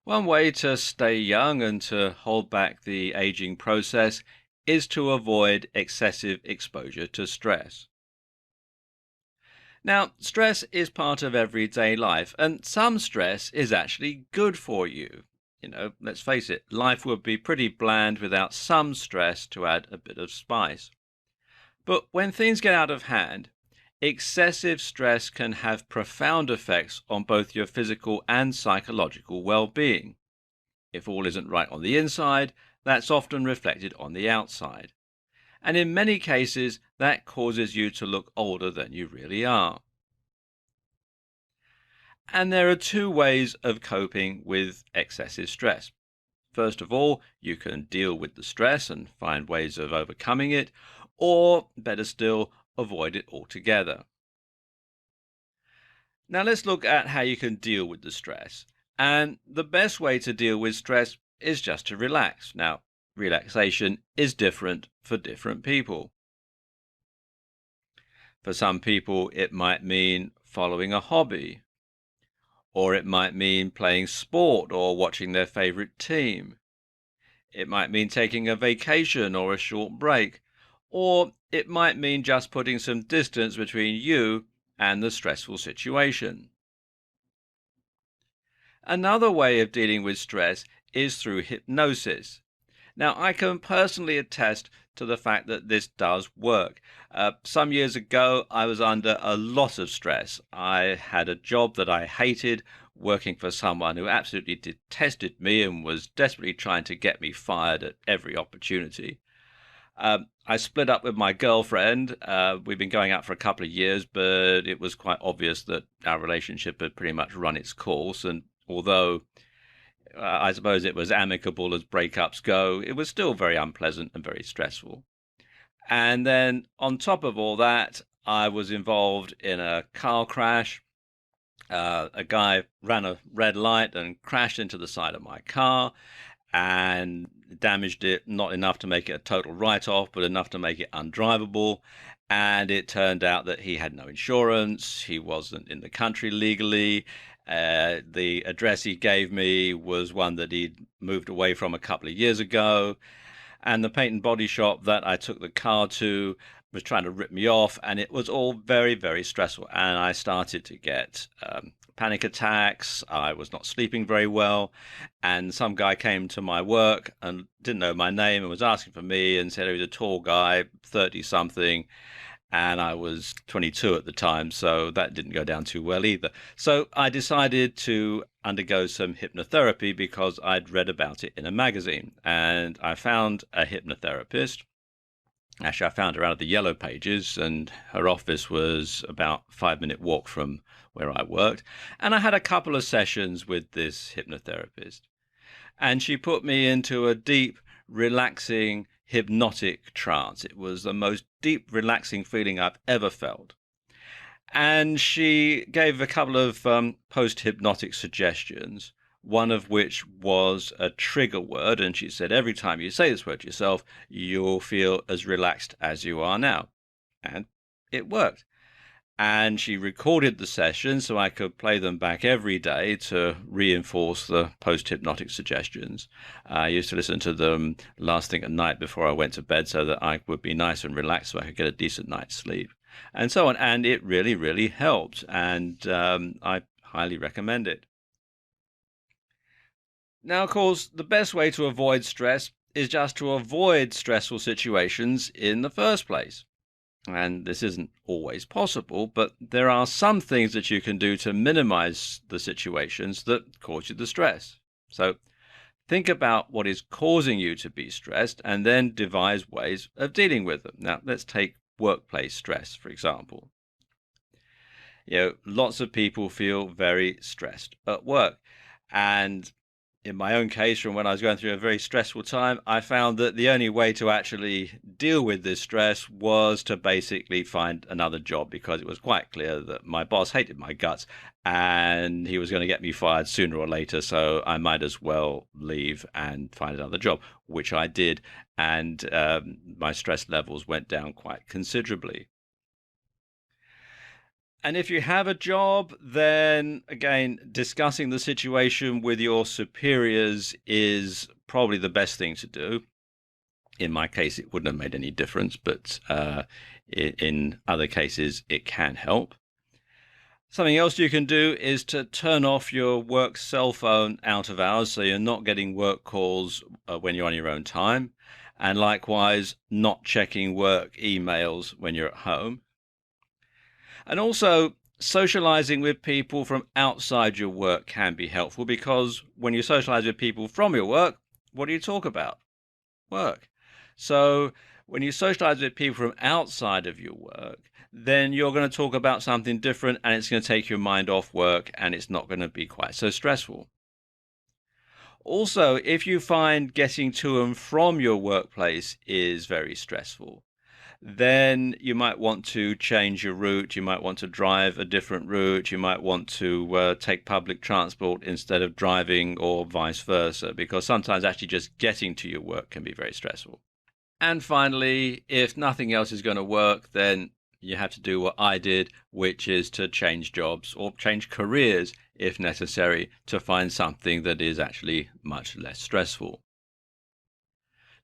One way to stay young and to hold back the aging process is to avoid excessive exposure to stress. Now, stress is part of everyday life, and some stress is actually good for you. Let's face it, life would be pretty bland without some stress to add a bit of spice. But when things get out of hand, excessive stress can have profound effects on both your physical and psychological well-being. If all isn't right on the inside, that's often reflected on the outside. And in many cases, that causes you to look older than you really are. And there are two ways of coping with excessive stress. First of all, you can deal with the stress and find ways of overcoming it, or better still, avoid it altogether. Now let's look at how you can deal with the stress. And the best way to deal with stress is just to relax. Now, relaxation is different for different people. For some people, it might mean following a hobby, or it might mean playing sport or watching their favorite team. It might mean taking a vacation or a short break, or it might mean just putting some distance between you and the stressful situation. Another way of dealing with stress is through hypnosis. Now, I can personally attest to the fact that this does work. Some years ago, I was under a lot of stress. I had a job that I hated, working for someone who absolutely detested me and was desperately trying to get me fired at every opportunity. I split up with my girlfriend. We've been going out for a couple of years, but it was quite obvious that our relationship had pretty much run its course. And although I suppose it was amicable as breakups go, it was still very unpleasant and very stressful. And then on top of all that, I was involved in a car crash. A guy ran a red light and crashed into the side of my car and damaged it, not enough to make it a total write-off, but enough to make it undrivable. And it turned out that he had no insurance, he wasn't in the country legally. The address he gave me was one that he'd moved away from a couple of years ago. And the paint and body shop that I took the car to was trying to rip me off, and it was all very, very stressful. And I started to get panic attacks. I was not sleeping very well. And some guy came to my work and didn't know my name and was asking for me and said he was a tall guy, 30 something. And I was 22 at the time, so that didn't go down too well either. So I decided to undergo some hypnotherapy because I'd read about it in a magazine. And I found a hypnotherapist. Actually, I found her out of the Yellow Pages, and her office was about a 5-minute walk from where I worked. And I had a couple of sessions with this hypnotherapist. And she put me into a deep, relaxing, hypnotic trance. It was the most deep, relaxing feeling I've ever felt. And she gave a couple of post-hypnotic suggestions, one of which was a trigger word. And she said, every time you say this word to yourself, you'll feel as relaxed as you are now. And it worked. And she recorded the sessions so I could play them back every day to reinforce the post-hypnotic suggestions. I used to listen to them last thing at night before I went to bed so that I would be nice and relaxed so I could get a decent night's sleep, and so on. And it really, really helped, and I highly recommend it. Now, of course, the best way to avoid stress is just to avoid stressful situations in the first place. And this isn't always possible, but there are some things that you can do to minimize the situations that cause you the stress. So think about what is causing you to be stressed and then devise ways of dealing with them. Now, let's take workplace stress, for example. Lots of people feel very stressed at work. And in my own case, from when I was going through a very stressful time, I found that the only way to actually deal with this stress was to basically find another job, because it was quite clear that my boss hated my guts and he was going to get me fired sooner or later. So I might as well leave and find another job, which I did. And my stress levels went down quite considerably. And if you have a job, then again, discussing the situation with your superiors is probably the best thing to do. In my case, it wouldn't have made any difference, but in other cases, it can help. Something else you can do is to turn off your work cell phone out of hours so you're not getting work calls when you're on your own time. And likewise, not checking work emails when you're at home. And also, socializing with people from outside your work can be helpful because when you socialize with people from your work, what do you talk about? Work. So when you socialize with people from outside of your work, then you're going to talk about something different and it's going to take your mind off work and it's not going to be quite so stressful. Also, if you find getting to and from your workplace is very stressful, then you might want to change your route. You might want to drive a different route. You might want to take public transport instead of driving, or vice versa, because sometimes actually just getting to your work can be very stressful. And finally, if nothing else is going to work, then you have to do what I did, which is to change jobs or change careers if necessary to find something that is actually much less stressful.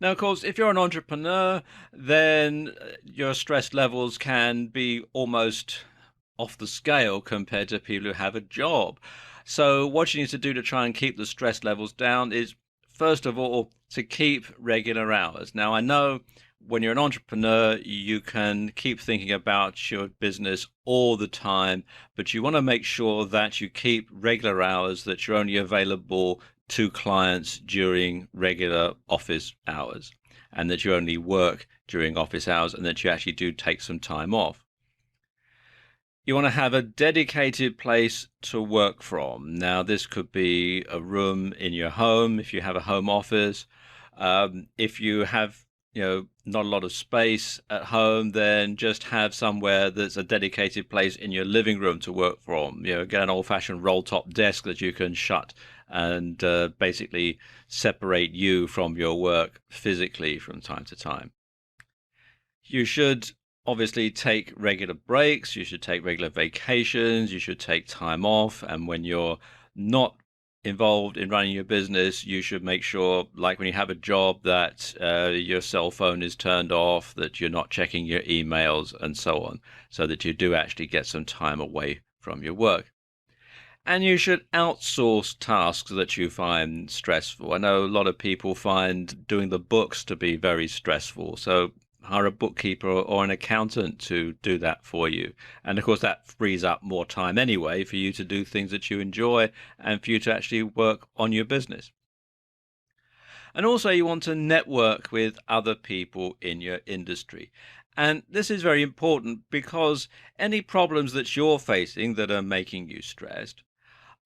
Now, of course, if you're an entrepreneur, then your stress levels can be almost off the scale compared to people who have a job. So, what you need to do to try and keep the stress levels down is, first of all, to keep regular hours. Now, I know when you're an entrepreneur, you can keep thinking about your business all the time, but you want to make sure that you keep regular hours, that you're only available to clients during regular office hours, and that you only work during office hours, and that you actually do take some time off. You want to have a dedicated place to work from. Now, this could be a room in your home if you have a home office. If you have, not a lot of space at home, then just have somewhere that's a dedicated place in your living room to work from. Get an old-fashioned roll-top desk that you can shut and basically separate you from your work physically from time to time. You should obviously take regular breaks. You should take regular vacations. You should take time off. And when you're not involved in running your business, you should make sure, like when you have a job, that your cell phone is turned off, that you're not checking your emails and so on, so that you do actually get some time away from your work. And you should outsource tasks that you find stressful. I know a lot of people find doing the books to be very stressful. So hire a bookkeeper or an accountant to do that for you. And of course, that frees up more time anyway for you to do things that you enjoy and for you to actually work on your business. And also, you want to network with other people in your industry. And this is very important because any problems that you're facing that are making you stressed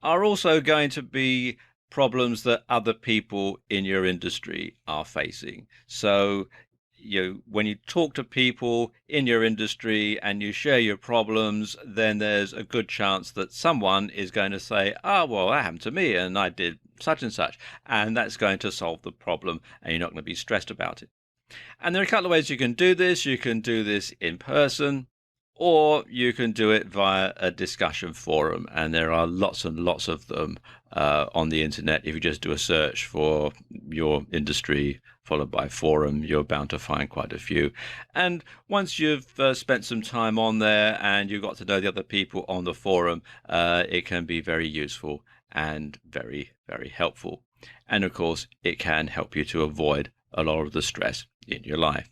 are also going to be problems that other people in your industry are facing. So, when you talk to people in your industry and you share your problems, then there's a good chance that someone is going to say, "Oh, well, that happened to me and I did such and such." And that's going to solve the problem and you're not going to be stressed about it. And there are a couple of ways you can do this. You can do this in person, or you can do it via a discussion forum, and there are lots and lots of them on the internet. If you just do a search for your industry followed by forum, you're bound to find quite a few. And once you've spent some time on there and you've got to know the other people on the forum, it can be very useful and very, very helpful. And of course, it can help you to avoid a lot of the stress in your life.